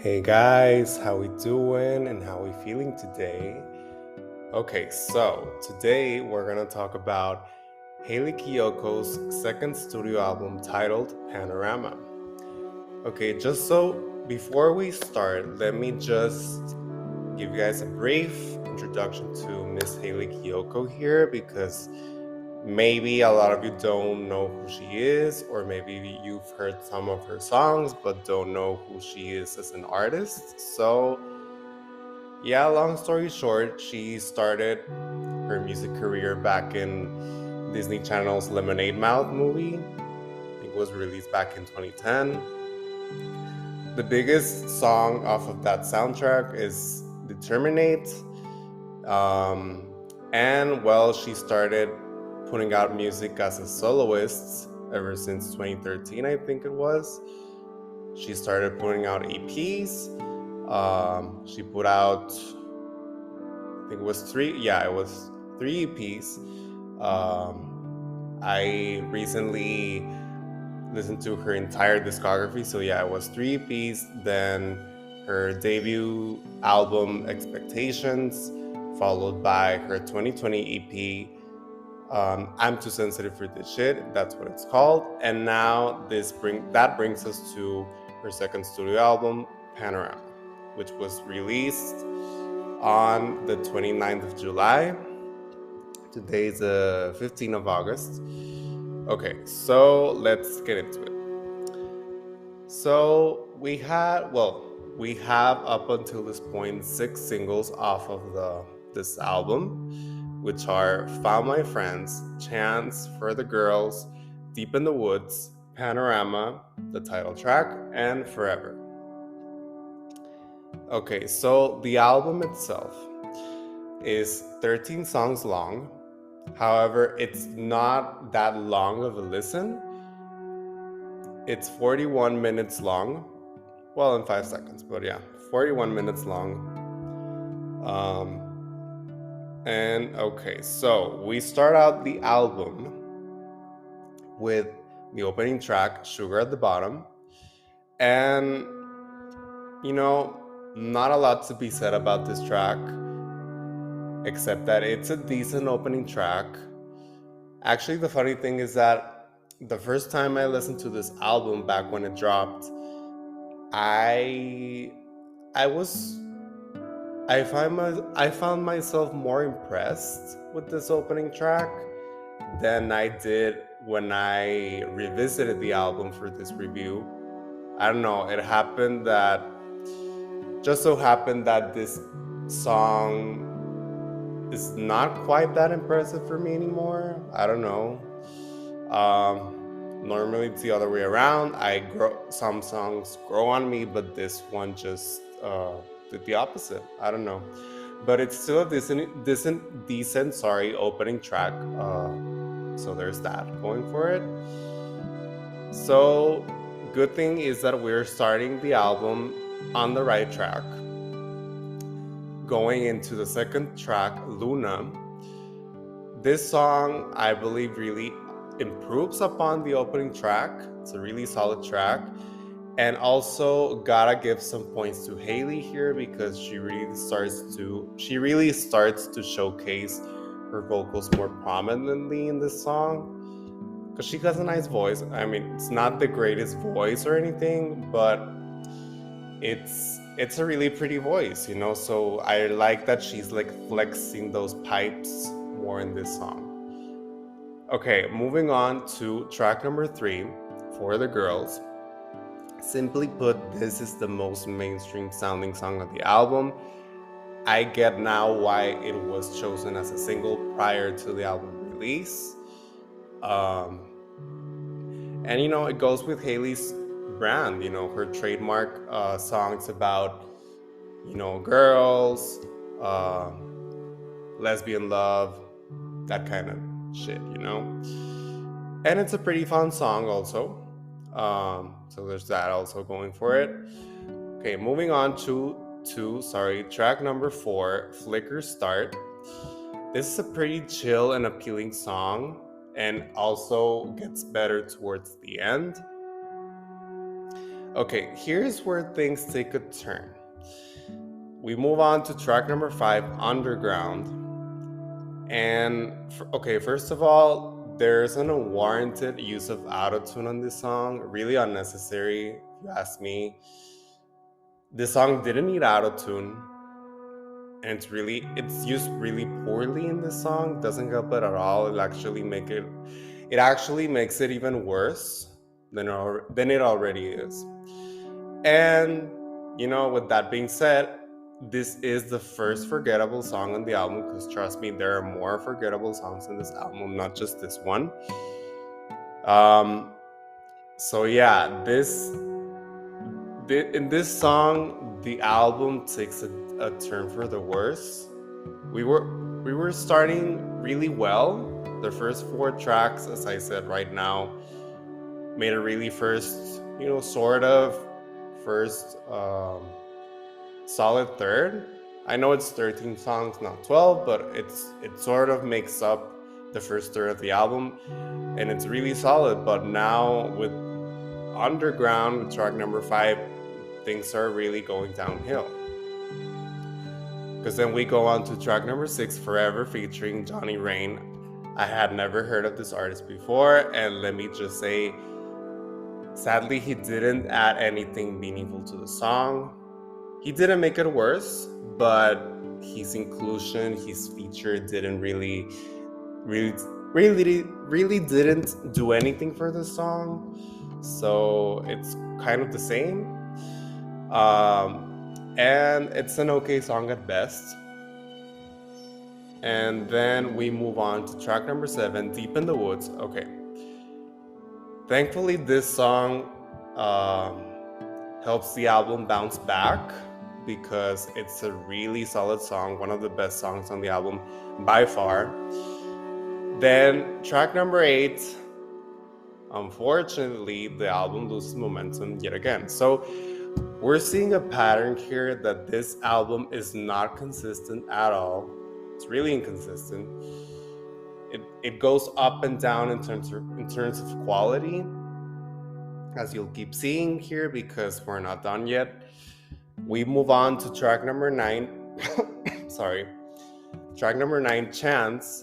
Hey guys, how we doing and how we feeling today? Okay, so today we're gonna talk about Hayley Kiyoko's second studio album titled Panorama. Okay, just so before we start, let me just give you guys a brief introduction to Miss Hayley Kiyoko here because maybe a lot of you don't know who she is, or maybe you've heard some of her songs but don't know who she is as an artist. So, yeah, long story short, she started her music career back in Disney Channel's Lemonade Mouth movie. I think it was released back in 2010. The biggest song off of that soundtrack is Determinate. Um, and well, she started putting out music as a soloist ever since 2013, I think it was. She started putting out EPs. She put out, I think it was three EPs. I recently listened to her entire discography, so yeah, it was three EPs. Then her debut album Expectations, followed by her 2020 EP I'm Too Sensitive for This Shit. That's what it's called. And now that brings us to her second studio album, Panorama, which was released on the 29th of July. Today's the 15th of August. Okay, so let's get into it. So we have up until this point 6 singles off of this album, which are Found My Friends, Chance, For the Girls, Deep in the Woods, Panorama, the title track, and Forever. Okay, so the album itself is 13 songs long. However, it's not that long of a listen. It's 41 minutes long. Well, in 5 seconds, but yeah, 41 minutes long. And okay, so we start out the album with the opening track, Sugar at the Bottom. And, not a lot to be said about this track, except that it's a decent opening track. Actually, the funny thing is that the first time I listened to this album back when it dropped, I found myself more impressed with this opening track than I did when I revisited the album for this review. I don't know, just so happened that this song is not quite that impressive for me anymore. I don't know. Normally it's the other way around. Some songs grow on me, but this one just did the opposite. I don't know, but it's still a decent opening track. So there's that going for it. So good thing is that we're starting the album on the right track. Going into the second track, Luna. This song, I believe, really improves upon the opening track. It's a really solid track. And also gotta give some points to Hayley here because she really starts to showcase her vocals more prominently in this song. Because she has a nice voice. I mean, it's not the greatest voice or anything, but it's a really pretty voice, so I like that she's like flexing those pipes more in this song. Okay, moving on to track number 3, For the Girls. Simply put, this is the most mainstream sounding song of the album. I get now why it was chosen as a single prior to the album release. And it goes with Hayley's brand, her trademark songs about, girls, lesbian love, that kind of shit, And it's a pretty fun song also. So there's that also going for it. Okay, moving on to track number 4, Flicker Start. This is a pretty chill and appealing song, and also gets better towards the end. Okay, here's where things take a turn. We move on to track number 5, Underground. And okay, first of all, there's an unwarranted use of autotune on this song, really unnecessary, if you ask me. This song didn't need autotune, and it's used really poorly in this song. Doesn't help it at all. It actually makes it even worse than it already is. And with that being said, this is the first forgettable song on the album, because trust me, there are more forgettable songs in this album, not just this one. So yeah, in this song, the album takes a turn for the worse. We were starting really well. The first 4 tracks, as I said right now, made a really first solid third. I know it's 13 songs, not 12, but it sort of makes up the first third of the album, and it's really solid. But now with Underground, with track number 5, things are really going downhill. Because then we go on to track number 6, Forever, featuring Johnny Rain. I had never heard of this artist before, and let me just say, sadly, he didn't add anything meaningful to the song. He didn't make it worse, but his inclusion, his feature didn't really didn't do anything for the song. So it's kind of the same. And it's an okay song at best. And then we move on to track number 7, Deep in the Woods. Okay. Thankfully, this song helps the album bounce back, because it's a really solid song, one of the best songs on the album by far. Then track number 8, unfortunately, the album loses momentum yet again. So we're seeing a pattern here that this album is not consistent at all. It's really inconsistent. It goes up and down in terms of quality, as you'll keep seeing here, because we're not done yet. We move on to track number 9. Sorry. Track number 9, Chance.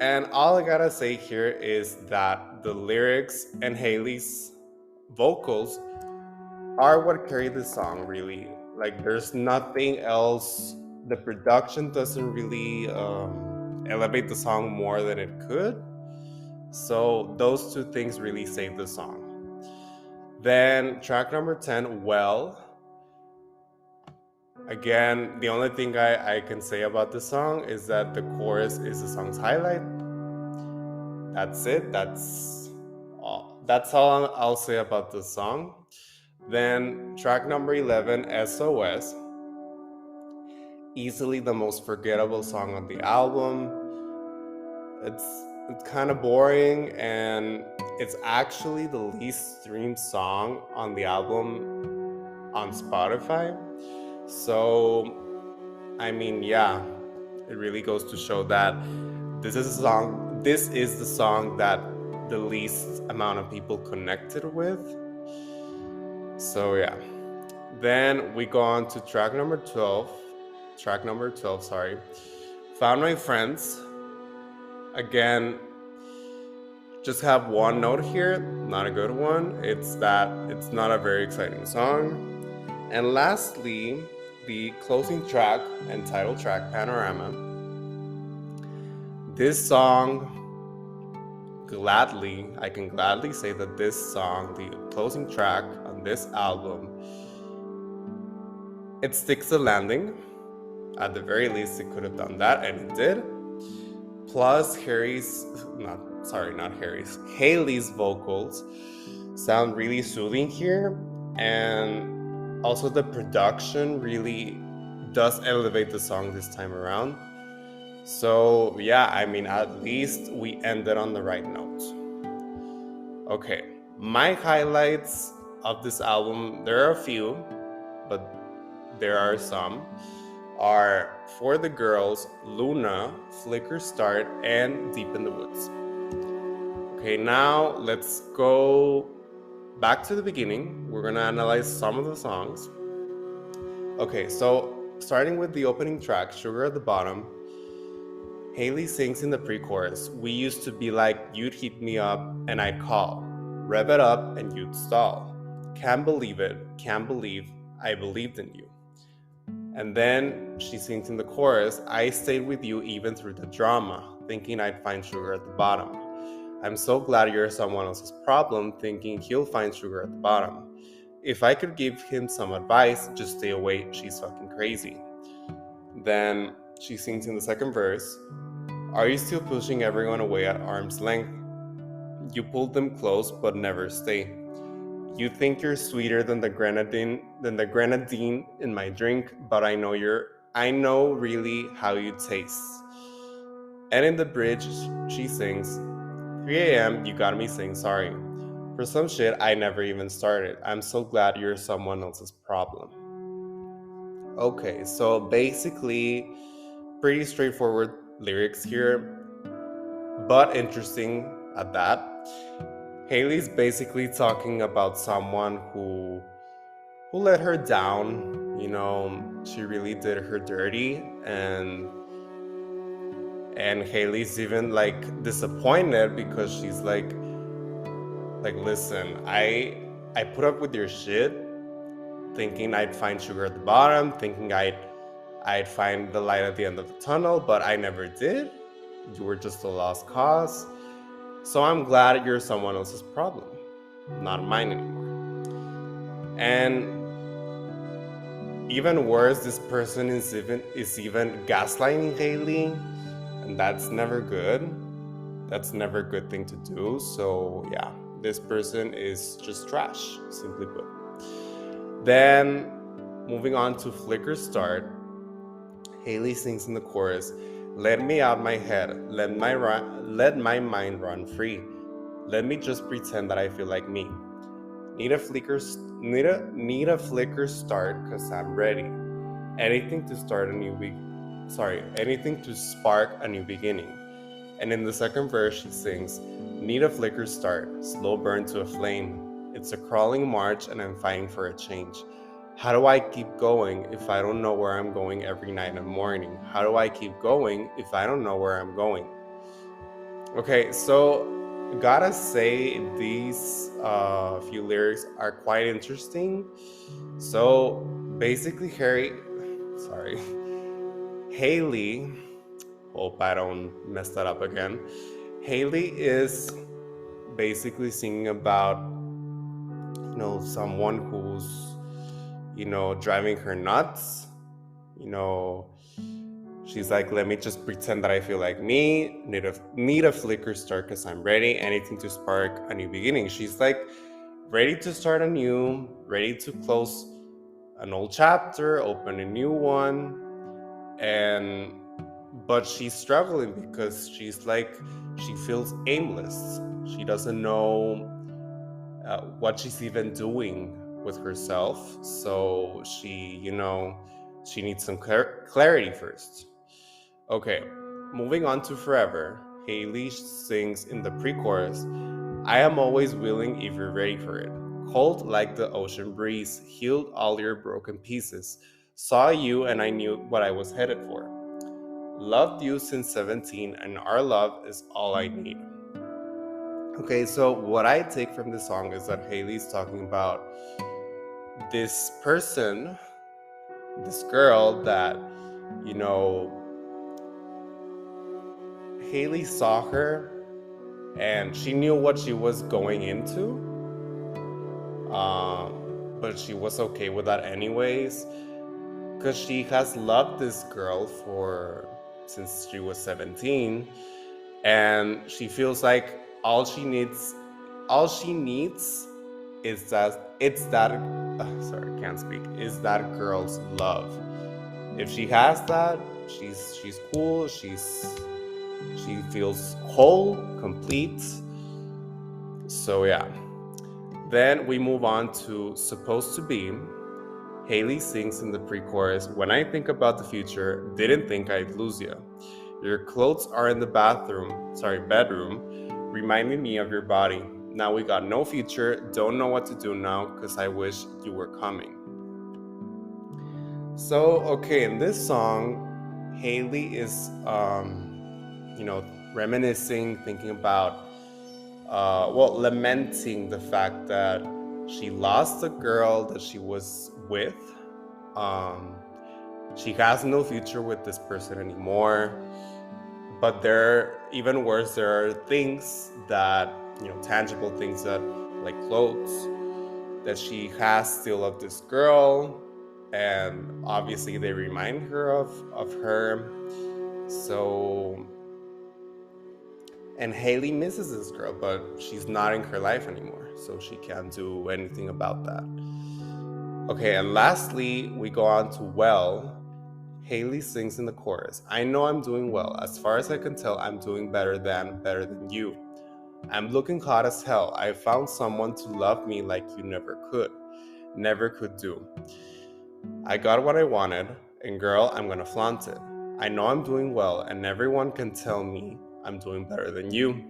And all I gotta say here is that the lyrics and Hayley's vocals are what carry the song, really. Like, there's nothing else. The production doesn't really elevate the song more than it could. So those two things really save the song. Then track number 10, Well. Again, the only thing I can say about the song is that the chorus is the song's highlight. That's it. That's all I'll say about the song. Then track number 11, SOS. Easily the most forgettable song on the album. It's kind of boring, and it's actually the least streamed song on the album on Spotify. So, I mean, yeah, it really goes to show that this is the song that the least amount of people connected with. So yeah. Then we go on to track number 12, Found My Friends. Again, just have one note here, not a good one. It's that it's not a very exciting song. And lastly, the closing track and title track, Panorama. This song, I can gladly say that this song, the closing track on this album, it sticks the landing. At the very least, it could have done that, and it did. Plus, Hayley's vocals sound really soothing here, and also the production really does elevate the song this time around. So yeah, I mean, at least we ended on the right note. Okay, my highlights of this album, there are a few, but there are some, are For the Girls, Luna, Flicker Start, and Deep in the Woods. Okay, now let's go back to the beginning. We're gonna analyze some of the songs. Okay, so starting with the opening track, Sugar at the Bottom, Hayley sings in the pre-chorus, "We used to be like, you'd hit me up and I'd call, rev it up and you'd stall. Can't believe it, can't believe I believed in you." And then she sings in the chorus, "I stayed with you even through the drama, thinking I'd find sugar at the bottom. I'm so glad you're someone else's problem, thinking he'll find sugar at the bottom. If I could give him some advice, just stay away, she's fucking crazy." Then she sings in the second verse, "Are you still pushing everyone away at arm's length? You pulled them close but never stay. You think you're sweeter than the grenadine in my drink, but I know really how you taste." And in the bridge, she sings, "3 a.m. you got me saying sorry for some shit I never even started. I'm so glad you're someone else's problem." Okay, so basically pretty straightforward lyrics here, but interesting at that. Hayley's basically talking about someone who let her down. She really did her dirty, and Hayley's even like disappointed because she's like, "Listen, I put up with your shit, thinking I'd find sugar at the bottom, thinking I'd find the light at the end of the tunnel, but I never did. You were just a lost cause. So I'm glad you're someone else's problem, not mine anymore." And even worse, this person is even gaslighting Hayley, and that's never good. That's never a good thing to do. So yeah, this person is just trash, simply put. Then moving on to Flicker Start, Hayley sings in the chorus, "Let me out my head, let my mind run free. Let me just pretend that I feel like me. Need a flicker start, cause I'm ready. Anything to spark a new beginning." And in the second verse, she sings, "Need a flicker start, slow burn to a flame. It's a crawling march and I'm fighting for a change. How do I keep going if I don't know where I'm going every night and morning? How do I keep going if I don't know where I'm going?" Okay, so gotta say these few lyrics are quite interesting. So basically, Hayley, hope I don't mess that up again. Hayley is basically singing about, someone who's, driving her nuts. She's like, "Let me just pretend that I feel like me. Need a flicker start because I'm ready. Anything to spark a new beginning." She's like ready to start anew, ready to close an old chapter, open a new one, but she's struggling because she feels aimless. She doesn't know what she's even doing with herself. So she needs some clarity first. Okay, moving on to Forever, Hayley sings in the pre-chorus, "I am always willing if you're ready for it. Cold like the ocean breeze, healed all your broken pieces. Saw you and I knew what I was headed for. Loved you since 17 and our love is all I need." Okay, so what I take from this song is that Hayley's talking about this person, this girl that, Hayley saw her and she knew what she was going into, but she was okay with that anyways, because she has loved this girl since she was 17, and she feels like all she needs is that girl's love. If she has that, she's cool, she feels whole, complete. So yeah. Then we move on to Supposed to Be. Hayley sings in the pre-chorus, "When I think about the future, didn't think I'd lose you. Your clothes are in the bedroom, reminding me of your body. Now we got no future, don't know what to do now, cause I wish you were coming. So, okay, in this song, Hayley is, reminiscing, thinking about, lamenting the fact that she lost the girl that she was with. She has no future with this person anymore. But even worse, there are things that, tangible things that, like clothes, that she has still of this girl. And obviously they remind her of her. So, and Hayley misses this girl, but she's not in her life anymore, so she can't do anything about that. Okay, and lastly, we go on to Well. Hayley sings in the chorus, I know I'm doing well. As far as I can tell, I'm doing better than you. I'm looking hot as hell. I found someone to love me like you never could do. I got what I wanted, and girl, I'm gonna flaunt it. I know I'm doing well, and everyone can tell me I'm doing better than you.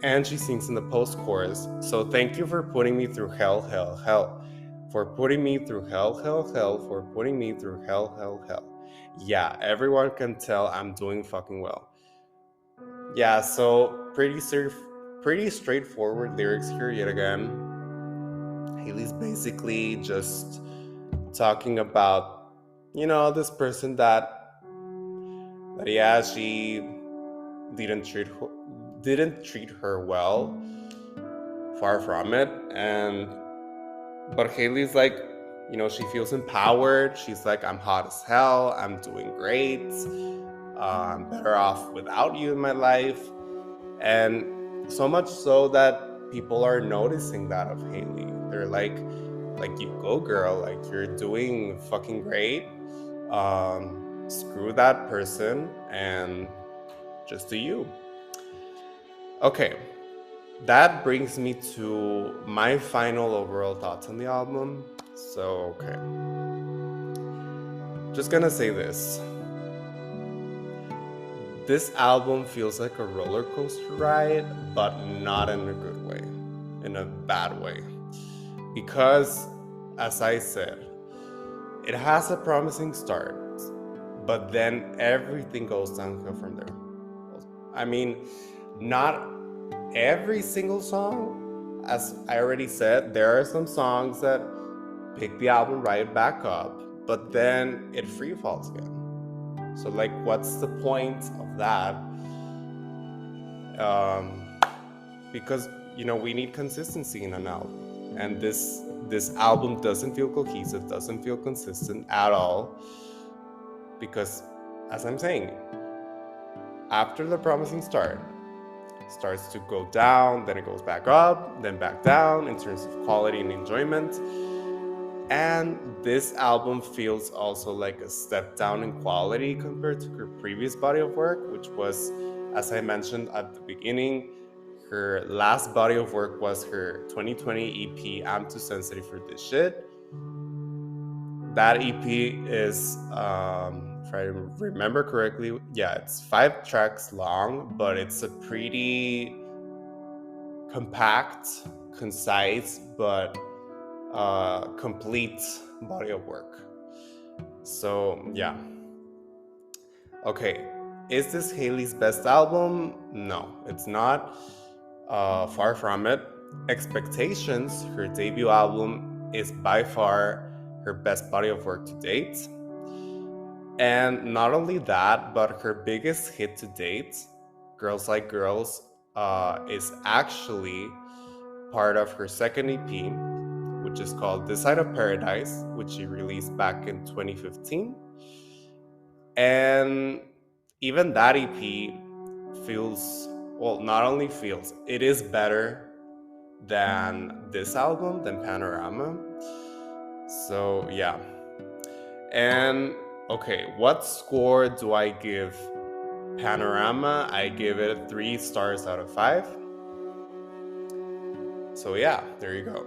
And she sings in the post-chorus, so thank you for putting me through hell, hell, hell. For putting me through hell, hell, hell. For putting me through hell, hell, hell. Yeah, everyone can tell I'm doing fucking well. Yeah, so pretty straightforward lyrics here yet again. Hayley's basically just talking about, this person that yeah, she didn't treat her well. Far from it. But Hayley's like, she feels empowered. She's like, I'm hot as hell. I'm doing great. I'm better off without you in my life. And so much so that people are noticing that of Hayley. They're like you go, girl. Like, you're doing fucking great. Screw that person and just do you. Okay. That brings me to my final overall thoughts on the album. So, okay. Just gonna say this. This album feels like a roller coaster ride, but not in a good way, in a bad way. Because, as I said, it has a promising start, but then everything goes downhill from there. I mean, not every single song, as I already said, there are some songs that pick the album right back up, but then it free falls again. So, like, what's the point of that? Because we need consistency in an album, and this album doesn't feel cohesive, doesn't feel consistent at all. Because, as I'm saying, after the promising start, starts to go down, then it goes back up, then back down in terms of quality and enjoyment. And this album feels also like a step down in quality compared to her previous body of work, which was, as I mentioned at the beginning, her last body of work was her 2020 EP, I'm Too Sensitive for This Shit. That EP is, if I remember correctly, it's 5 tracks long, but it's a pretty compact, concise, but complete body of work. So, yeah. Okay, is this Hayley's best album? No, it's not. Far from it. Expectations, her debut album, is by far her best body of work to date. And not only that, but her biggest hit to date, Girls Like Girls, is actually part of her second EP, which is called This Side of Paradise, which she released back in 2015. And even that EP not only feels, it is better than this album, than Panorama. So, yeah. And, okay, what score do I give Panorama? I give it 3 stars out of 5. So, yeah, there you go.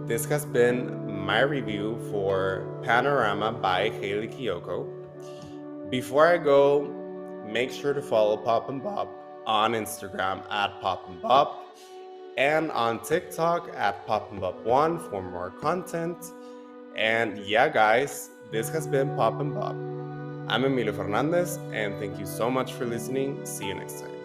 This has been my review for Panorama by Hayley Kiyoko. Before I go, make sure to follow Pop and Bop on Instagram at Pop and Bop. and on TikTok at PopandBop1 for more content. And yeah, guys, this has been Pop and Bop. I'm Emilio Fernandez, and thank you so much for listening. See you next time.